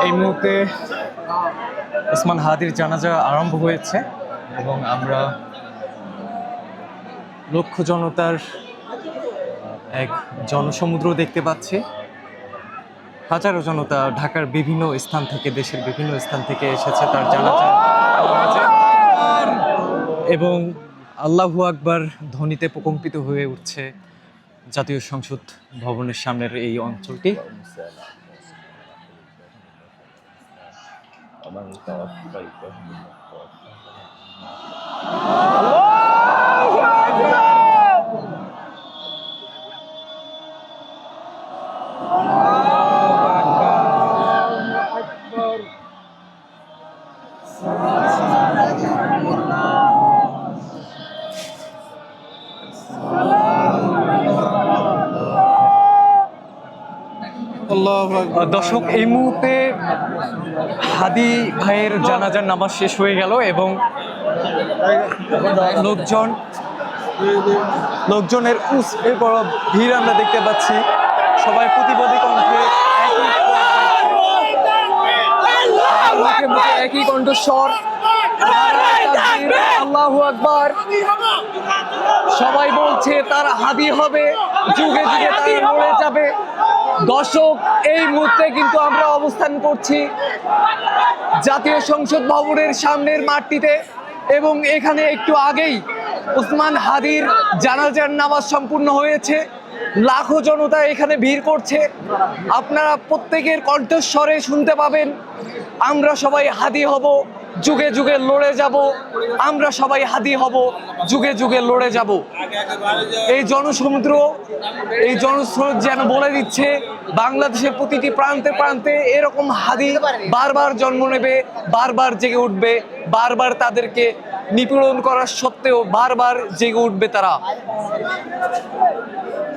এই মুহূর্তে ওসমান হাদির জানাজা আরম্ভ হয়েছে এবং আমরা লক্ষ্য জনতার এক জনসমুদ্র দেখতে পাচ্ছি। হাজারো জনতা ঢাকার বিভিন্ন স্থান থেকে, দেশের বিভিন্ন স্থান থেকে এসেছে তার জানাজা নামাজে এবং আল্লাহু আকবার ধ্বনিতে প্রকম্পিত হয়ে উঠছে জাতীয় সংসদ ভবনের সামনের এই অঞ্চলটি। দর্শক, এই মুহূর্তে হাদি ভাইয়ের জানাজার নামাজ শেষ হয়ে গেল এবং লোকজনের বড় ভিড় আমরা দেখতে পাচ্ছি। সবাই প্রতিবাদী কণ্ঠে একই কণ্ঠস্বর, আল্লাহু আকবার। সবাই বলছে তারা হাদি হবে, যুগে যুগে তারা লড়ে যাবে। দর্শক, এই মুহূর্তে কিন্তু আমরা অবস্থান করছি জাতীয় সংসদ ভবনের সামনের মাঠটিতে এবং এখানে একটু আগেই ওসমান হাদির জানাজার নামাজ সম্পূর্ণ হয়েছে। লাখো জনতা এখানে ভিড় করছে। আপনারা প্রত্যেকের কণ্ঠস্বরে শুনতে পাবেন, আমরা সবাই হাদি হব, যুগে যুগে লড়ে যাব। আমরা সবাই হাদি হব, যুগে যুগে লড়ে যাব। এই জনসমুদ্র, এই জনস্রোত যেন বলে দিচ্ছে বাংলাদেশের প্রতিটি প্রান্তে প্রান্তে এরকম হাদি বারবার জন্ম নেবে, বারবার জেগে উঠবে, বারবার তাদেরকে নিপীড়ন করার সত্ত্বেও বারবার জেগে উঠবে তারা।